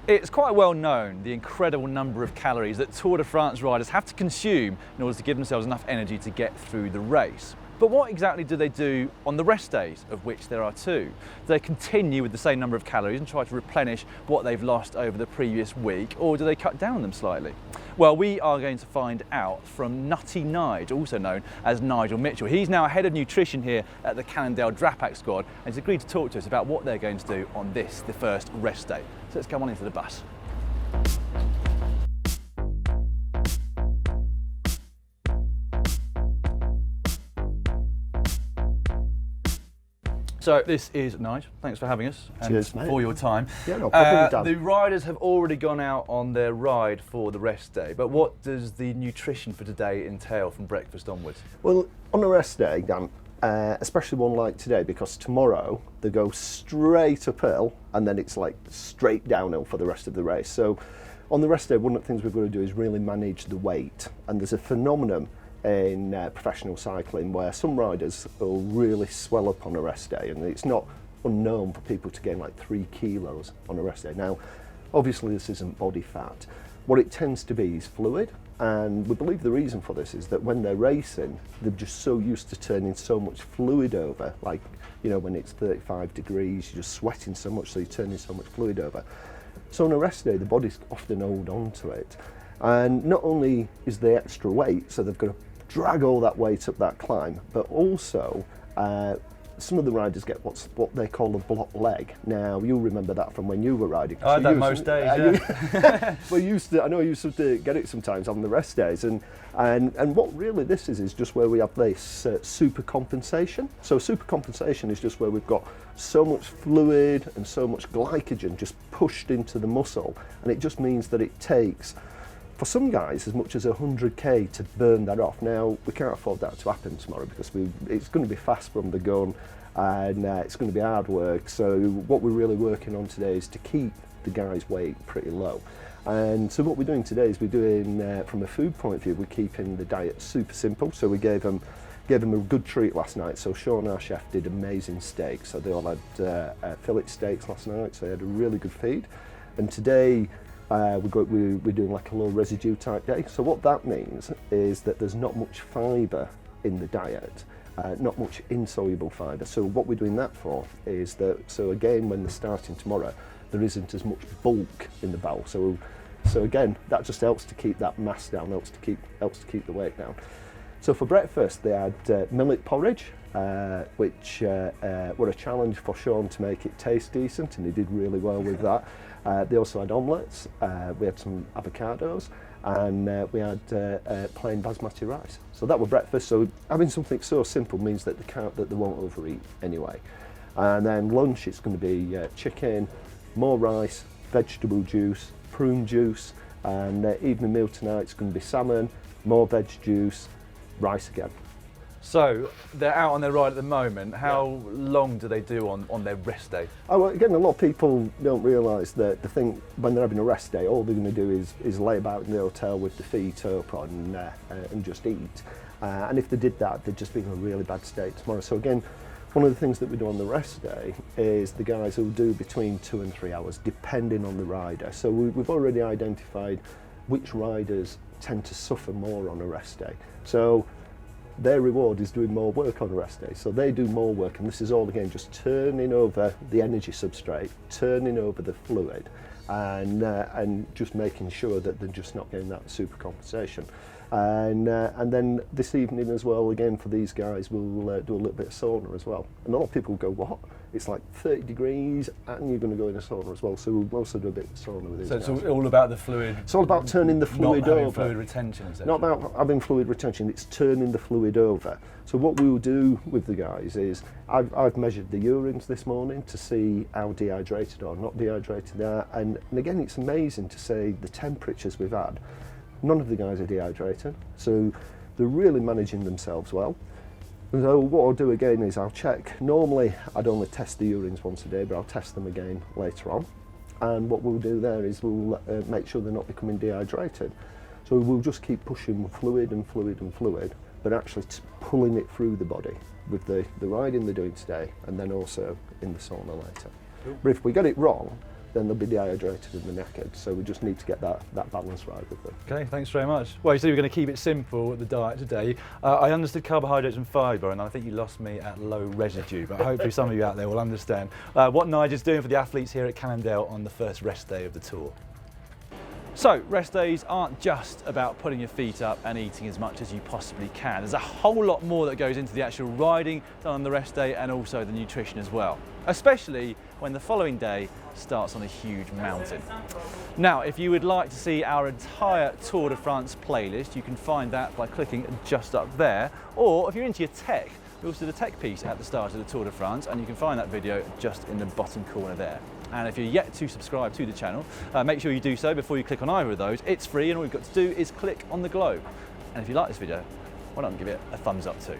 It's quite well known the incredible number of calories that Tour de France riders have to consume in order to give themselves enough energy to get through the race. But what exactly do they do on the rest days, of which there are two? Do they continue with the same number of calories and try to replenish what they've lost over the previous week, or do they cut down on them slightly? Well, we are going to find out from Nutty Nige, also known as Nigel Mitchell. He's now head of nutrition here at the Cannondale-Drapac squad, and he's agreed to talk to us about what they're going to do on this, the first rest day. So let's come on into the bus. So this is Nigel. Thanks for having us and cheers, mate. For your time. Yeah, no problem. The riders have already gone out on their ride for the rest day, but what does the nutrition for today entail from breakfast onwards? Well, on a rest day, Dan, especially one like today, because tomorrow they go straight uphill and then it's like straight downhill for the rest of the race. So on the rest day, one of the things we've got to do is really manage the weight, and there's a phenomenon in professional cycling where some riders will really swell up on a rest day, and it's not unknown for people to gain like 3 kilos on a rest day. Now obviously this isn't body fat. What it tends to be is fluid, and we believe the reason for this is that when they're racing they're just so used to turning so much fluid over, like, you know, when it's 35 degrees you're just sweating so much, so you're turning so much fluid over. So on a rest day the body's often hold on to it, and not only is the extra weight, so they've got to drag all that weight up that climb, but also some of the riders get what they call a block leg. Now you'll remember that from when you were riding. I had that most days. Yeah. Well, I know you used to get it sometimes on the rest days, and what really this is just where we have this super compensation. So super compensation is just where we've got so much fluid and so much glycogen just pushed into the muscle, and it just means that it takes, for some guys, as much as 100k to burn that off. Now we can't afford that to happen tomorrow because it's going to be fast from the gun, and it's going to be hard work. So what we're really working on today is to keep the guys' weight pretty low. And so what we're doing today is we're doing, from a food point of view, we're keeping the diet super simple. So we gave them a good treat last night. So Sean, our chef, did amazing steaks. So they all had fillet steaks last night, so they had a really good feed. And today we're doing like a low residue type day. So what that means is that there's not much fibre in the diet, not much insoluble fibre. So what we're doing that for is that, so again, when they're starting tomorrow, there isn't as much bulk in the bowel. So again, that just helps to keep that mass down, helps to keep the weight down. So for breakfast, they had millet porridge, which were a challenge for Sean to make it taste decent, and he did really well with that. They also had omelettes, we had some avocados, and we had plain basmati rice. So that were breakfast. So having something so simple means that they won't overeat anyway. And then lunch, it's going to be chicken, more rice, vegetable juice, prune juice, and evening meal tonight is going to be salmon, more veg juice, rice again. So they're out on their ride at the moment. How long do they do on their rest day? Oh, well, again, a lot of people don't realise that the thing when they're having a rest day, all they're going to do is lay about in the hotel with their feet up and just eat. And if they did that, they'd just be in a really bad state tomorrow. So again, one of the things that we do on the rest day is the guys will do between 2 and 3 hours, depending on the rider. So we've already identified which riders tend to suffer more on a rest day. So their reward is doing more work on a rest day. So they do more work, and this is all again just turning over the energy substrate, turning over the fluid, and just making sure that they're just not getting that super compensation. And then this evening as well, again for these guys, we'll do a little bit of sauna as well. And a lot of people go, what? It's like 30 degrees and you're going to go in a sauna as well. So we'll also do a bit of sauna with these guys. So it's all about the fluid? It's all about turning the fluid over. Not fluid retention, is it? Not about having fluid retention, it's turning the fluid over. So what we will do with the guys is, I've measured the urines this morning to see how dehydrated or not dehydrated they are. And again, it's amazing to say the temperatures we've had. None of the guys are dehydrated, so they're really managing themselves well. And so what I'll do again is I'll check. Normally I'd only test the urines once a day, but I'll test them again later on. And what we'll do there is we'll make sure they're not becoming dehydrated. So we'll just keep pushing fluid and fluid and fluid, but actually pulling it through the body with the riding they're doing today, and then also in the sauna later. But if we get it wrong, then they'll be dehydrated and they're knackered. So we just need to get that balance right with them. Okay, thanks very much. Well, you said you were going to keep it simple at the diet today. I understood carbohydrates and fibre, and I think you lost me at low residue, but hopefully some of you out there will understand what Nigel's doing for the athletes here at Cannondale on the first rest day of the tour. So, rest days aren't just about putting your feet up and eating as much as you possibly can. There's a whole lot more that goes into the actual riding done on the rest day, and also the nutrition as well, especially when the following day starts on a huge mountain. Now, if you would like to see our entire Tour de France playlist, you can find that by clicking just up there, or if you're into your tech, we also did a tech piece at the start of the Tour de France, and you can find that video just in the bottom corner there. And if you're yet to subscribe to the channel, make sure you do so before you click on either of those. It's free, and all you've got to do is click on the globe. And if you like this video, why not give it a thumbs up too?